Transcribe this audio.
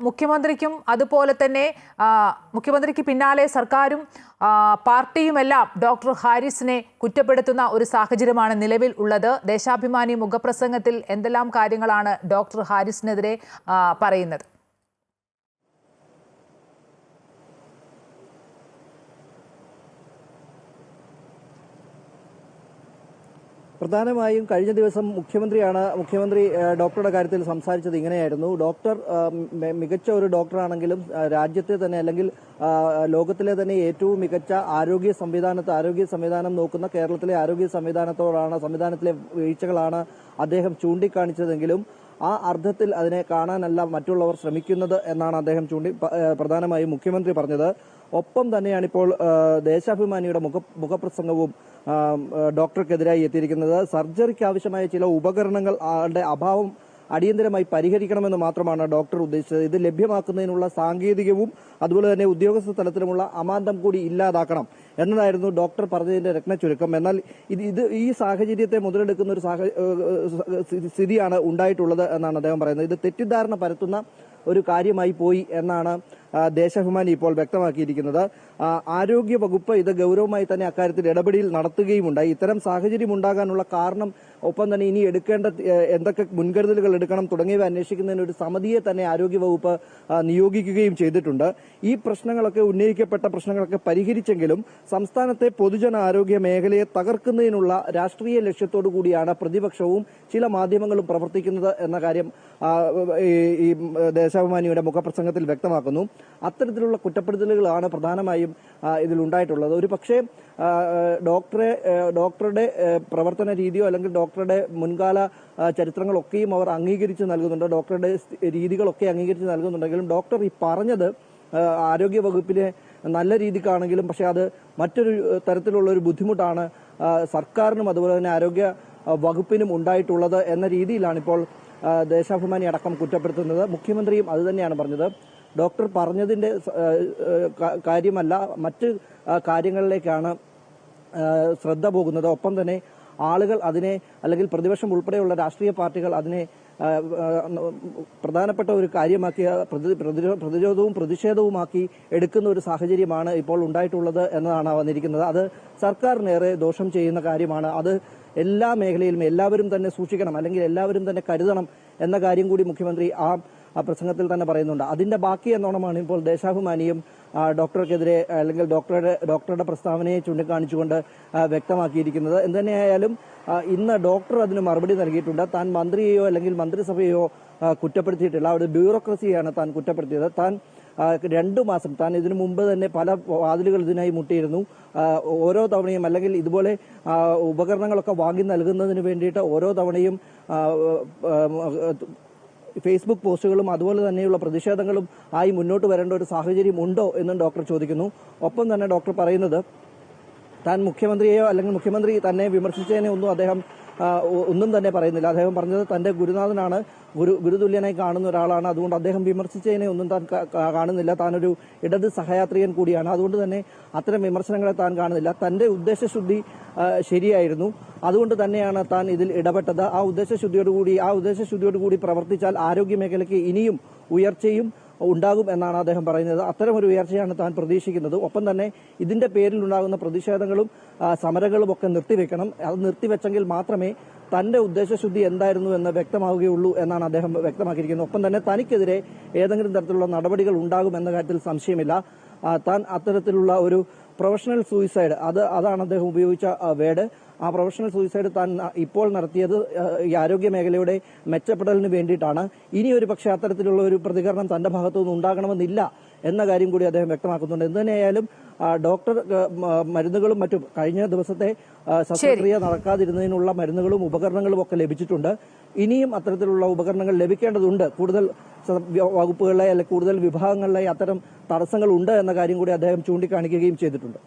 മുഖ്യമന്ത്രിക്കും അതുപോലെ തന്നെ മുഖ്യമന്ത്രിക്ക് പിന്നാലെ സർക്കാരും പാർട്ടിയുമെല്ലാം ഡോക്ടർ ഹാരിസിനെ കുറ്റപ്പെടുത്തുന്ന ഒരു സാഹചര്യമാണ് നിലവിൽ ഉള്ളത്. ദേശാഭിമാനി മുഖപ്രസംഗത്തിൽ എന്തെല്ലാം കാര്യങ്ങളാണ് ഡോക്ടർ ഹാരിസിനെതിരെ പറയുന്നത്? പ്രധാനമായും കഴിഞ്ഞ ദിവസം മുഖ്യമന്ത്രി ഡോക്ടറുടെ കാര്യത്തിൽ സംസാരിച്ചത് ഇങ്ങനെയായിരുന്നു. ഡോക്ടർ മികച്ച ഒരു ഡോക്ടറാണെങ്കിലും രാജ്യത്തെ തന്നെ അല്ലെങ്കിൽ ലോകത്തിലെ തന്നെ ഏറ്റവും മികച്ച ആരോഗ്യ സംവിധാനം നോക്കുന്ന കേരളത്തിലെ ആരോഗ്യ സംവിധാനത്തിലെ വീഴ്ചകളാണ് അദ്ദേഹം ചൂണ്ടിക്കാണിച്ചതെങ്കിലും ആ അർത്ഥത്തിൽ അതിനെ കാണാനല്ല മറ്റുള്ളവർ ശ്രമിക്കുന്നത് എന്നാണ് അദ്ദേഹം പ്രധാനമായും മുഖ്യമന്ത്രി പറഞ്ഞത്. ഒപ്പം തന്നെയാണ് ഇപ്പോൾ ദേശാഭിമാനിയുടെ മുഖപ്രസംഗവും ഡോക്ടർക്കെതിരായി എത്തിയിരിക്കുന്നത്. സർജറിക്ക് ആവശ്യമായ ചില ഉപകരണങ്ങളുടെ അഭാവം അടിയന്തരമായി പരിഹരിക്കണമെന്ന് മാത്രമാണ് ഡോക്ടർ ഉദ്ദേശിച്ചത്. ഇത് ലഭ്യമാക്കുന്നതിനുള്ള സാങ്കേതികവും അതുപോലെ തന്നെ ഉദ്യോഗസ്ഥ തലത്തിലുമുള്ള അമാന്തം കൂടി ഇല്ലാതാക്കണം എന്നതായിരുന്നു ഡോക്ടർ പറഞ്ഞതിന്റെ രത്നച്ചുരുക്കം. എന്നാൽ ഈ സാഹചര്യത്തെ മുതലെടുക്കുന്ന ഒരു സ്ഥിതിയാണ് ഉണ്ടായിട്ടുള്ളത് എന്നാണ് അദ്ദേഹം പറയുന്നത്. ഇത് തെറ്റിദ്ധാരണ പരത്തുന്ന ഒരു കാര്യമായി പോയി എന്നാണ് ദേശാഭിമാനി ഇപ്പോൾ വ്യക്തമാക്കിയിരിക്കുന്നത്. ആരോഗ്യ വകുപ്പ് ഇത് ഗൗരവമായി തന്നെ അക്കാര്യത്തിൽ ഇടപെടൽ നടത്തുകയുമുണ്ടായി. ഇത്തരം സാഹചര്യം ഉണ്ടാകാനുള്ള കാരണം, ഒപ്പം തന്നെ ഇനി എടുക്കേണ്ട എന്തൊക്കെ മുൻകരുതലുകൾ എടുക്കണം തുടങ്ങിയവ അന്വേഷിക്കുന്നതിന് ഒരു സമിതിയെ തന്നെ ആരോഗ്യ വകുപ്പ് നിയോഗിക്കുകയും ചെയ്തിട്ടുണ്ട്. ഈ പ്രശ്നങ്ങളൊക്കെ ഉന്നയിക്കപ്പെട്ട പ്രശ്നങ്ങളൊക്കെ പരിഹരിച്ചെങ്കിലും സംസ്ഥാനത്തെ പൊതുജന ആരോഗ്യ മേഖലയെ തകർക്കുന്നതിനുള്ള രാഷ്ട്രീയ ലക്ഷ്യത്തോടു കൂടിയാണ് പ്രതിപക്ഷവും ചില മാധ്യമങ്ങളും പ്രവർത്തിക്കുന്നത് എന്ന കാര്യം ഈ ദേശാഭിമാനിയുടെ മുഖപ്രസംഗത്തിൽ വ്യക്തമാക്കുന്നു. അത്തരത്തിലുള്ള കുറ്റപ്പെടുത്തലുകളാണ് പ്രധാനമായും ഇതിലുണ്ടായിട്ടുള്ളത്. ഒരു പക്ഷേ ഡോക്ടറുടെ പ്രവർത്തന രീതിയോ അല്ലെങ്കിൽ ഡോക്ടറുടെ മുൻകാല ചരിത്രങ്ങളൊക്കെയും അവർ അംഗീകരിച്ച് നൽകുന്നുണ്ട്, ഡോക്ടറുടെ രീതികളൊക്കെ അംഗീകരിച്ച് നൽകുന്നുണ്ടെങ്കിലും ഡോക്ടർ ഈ പറഞ്ഞത് ആരോഗ്യ വകുപ്പിലെ നല്ല രീതിക്കാണെങ്കിലും പക്ഷെ അത് മറ്റൊരു തരത്തിലുള്ള ഒരു ബുദ്ധിമുട്ടാണ് സർക്കാരിനും അതുപോലെ തന്നെ ആരോഗ്യ വകുപ്പിനും ഉണ്ടായിട്ടുള്ളത് എന്ന രീതിയിലാണ് ഇപ്പോൾ ദേശാഭിമാനി അടക്കം കുറ്റപ്പെടുത്തുന്നത്. മുഖ്യമന്ത്രിയും അതുതന്നെയാണ് പറഞ്ഞത്. ഡോക്ടർ പറഞ്ഞതിന്റെ കാര്യമല്ല, മറ്റ് കാര്യങ്ങളിലേക്കാണ് ശ്രദ്ധ പോകുന്നത്. ഒപ്പം തന്നെ ആളുകൾ അതിനെ, അല്ലെങ്കിൽ പ്രതിപക്ഷം ഉൾപ്പെടെയുള്ള രാഷ്ട്രീയ പാർട്ടികൾ അതിനെ പ്രധാനപ്പെട്ട ഒരു കാര്യമാക്കി പ്രതിഷേധവുമാക്കി എടുക്കുന്ന ഒരു സാഹചര്യമാണ് ഇപ്പോൾ ഉണ്ടായിട്ടുള്ളത് എന്നതാണ് വന്നിരിക്കുന്നത്. അത് സർക്കാരിനേറെ ദോഷം ചെയ്യുന്ന കാര്യമാണ്. അത് എല്ലാ മേഖലയിലും എല്ലാവരും തന്നെ സൂക്ഷിക്കണം, അല്ലെങ്കിൽ എല്ലാവരും തന്നെ കരുതണം എന്ന കാര്യം കൂടി മുഖ്യമന്ത്രി ആ പ്രസംഗത്തിൽ തന്നെ പറയുന്നുണ്ട്. അതിന്റെ ബാക്കി എന്നോണമാണ് ഇപ്പോൾ ദേശാഭിമാനിയും ഡോക്ടർക്കെതിരെ അല്ലെങ്കിൽ ഡോക്ടറുടെ പ്രസ്താവനയെ ചൂണ്ടിക്കാണിച്ചുകൊണ്ട് വ്യക്തമാക്കിയിരിക്കുന്നത്. എന്തുതന്നെയായാലും ഇന്ന് ഡോക്ടർ അതിന് മറുപടി നൽകിയിട്ടുണ്ട്. താൻ മന്ത്രിയെയോ അല്ലെങ്കിൽ മന്ത്രിസഭയെയോ കുറ്റപ്പെടുത്തിയിട്ടില്ല, അവിടെ ബ്യൂറോക്രസിയാണ് താൻ കുറ്റപ്പെടുത്തിയത്. താൻ 2 മാസം, താൻ ഇതിനു മുമ്പ് തന്നെ പല വാതിലുകൾ ഇതിനായി മുട്ടിയിരുന്നു. ഓരോ തവണയും അല്ലെങ്കിൽ ഇതുപോലെ ഉപകരണങ്ങളൊക്കെ വാങ്ങി നൽകുന്നതിന് വേണ്ടിയിട്ട് ഓരോ തവണയും ഫേസ്ബുക്ക് പോസ്റ്റുകളും അതുപോലെ തന്നെയുള്ള പ്രതിഷേധങ്ങളും ആയി മുന്നോട്ട് വരേണ്ട ഒരു സാഹചര്യം ഉണ്ടോ എന്നും ഡോക്ടർ ചോദിക്കുന്നു. ഒപ്പം തന്നെ ഡോക്ടർ പറയുന്നത് താൻ മുഖ്യമന്ത്രിയെയോ അല്ലെങ്കിൽ മുഖ്യമന്ത്രി തന്നെ വിമർശിച്ചതിനെ അദ്ദേഹം ഒന്നും തന്നെ പറയുന്നില്ല. അദ്ദേഹം പറഞ്ഞത് തന്റെ ഗുരുനാഥനാണ്, ഗുരുതുല്യനായി കാണുന്ന ഒരാളാണ്, അതുകൊണ്ട് അദ്ദേഹം വിമർശിച്ചതിനെ ഒന്നും താൻ കാണുന്നില്ല. താനൊരു ഇടത് സഹയാത്രികൻ കൂടിയാണ്, അതുകൊണ്ട് തന്നെ അത്തരം വിമർശനങ്ങളെ താൻ കാണുന്നില്ല. തന്റെ ഉദ്ദേശശുദ്ധി ശരിയായിരുന്നു, അതുകൊണ്ട് തന്നെയാണ് താൻ ഇതിൽ ഇടപെട്ടത്. ആ ഉദ്ദേശശുദ്ധിയോടുകൂടി പ്രവർത്തിച്ചാൽ ആരോഗ്യ മേഖലയ്ക്ക് ഇനിയും ഉയർച്ചയും ഉണ്ടാകും എന്നാണ് അദ്ദേഹം പറയുന്നത്. അത്തരമൊരു ഉയർച്ചയാണ് താൻ പ്രതീക്ഷിക്കുന്നത്. ഒപ്പം തന്നെ ഇതിന്റെ പേരിൽ ഉണ്ടാകുന്ന പ്രതിഷേധങ്ങളും സമരങ്ങളും ഒക്കെ നിർത്തിവെക്കണം. അത് നിർത്തിവെച്ചെങ്കിൽ മാത്രമേ തന്റെ ഉദ്ദേശശുദ്ധി എന്തായിരുന്നു എന്ന് വ്യക്തമാവുകയുള്ളൂ എന്നാണ് അദ്ദേഹം വ്യക്തമാക്കിയിരിക്കുന്നത്. ഒപ്പം തന്നെ തനിക്കെതിരെ ഏതെങ്കിലും തരത്തിലുള്ള നടപടികൾ ഉണ്ടാകും എന്ന കാര്യത്തിൽ സംശയമില്ല. താൻ അത്തരത്തിലുള്ള ഒരു പ്രൊഫഷണൽ സൂയിസൈഡ്, അതാണ് അദ്ദേഹം ഉപയോഗിച്ച വേർഡ്. ആ പ്രൊഫഷണൽ സൂയിസൈഡ് താൻ ഇപ്പോൾ നടത്തിയത് ഈ ആരോഗ്യ മേഖലയുടെ മെച്ചപ്പെടലിന് വേണ്ടിയിട്ടാണ്. ഇനി ഒരു പക്ഷേ അത്തരത്തിലുള്ള ഒരു പ്രതികരണം തന്റെ ഭാഗത്തുനിന്ന് ഉണ്ടാകണമെന്നില്ല എന്ന കാര്യം കൂടി അദ്ദേഹം വ്യക്തമാക്കുന്നുണ്ട്. എന്തുതന്നെയായാലും ഡോക്ടർ മരുന്നുകളും മറ്റും കഴിഞ്ഞ ദിവസത്തെ ശസ്ത്രക്രിയ നടക്കാതിരുന്നതിനുള്ള മരുന്നുകളും ഉപകരണങ്ങളും ഒക്കെ ലഭിച്ചിട്ടുണ്ട്. ഇനിയും അത്തരത്തിലുള്ള ഉപകരണങ്ങൾ ലഭിക്കേണ്ടതുണ്ട്. കൂടുതൽ വകുപ്പുകളിലെ അല്ലെങ്കിൽ കൂടുതൽ വിഭാഗങ്ങളിലെ അത്തരം തടസ്സങ്ങൾ ഉണ്ട് എന്ന കാര്യം കൂടി അദ്ദേഹം ചൂണ്ടിക്കാണിക്കുകയും ചെയ്തിട്ടുണ്ട്.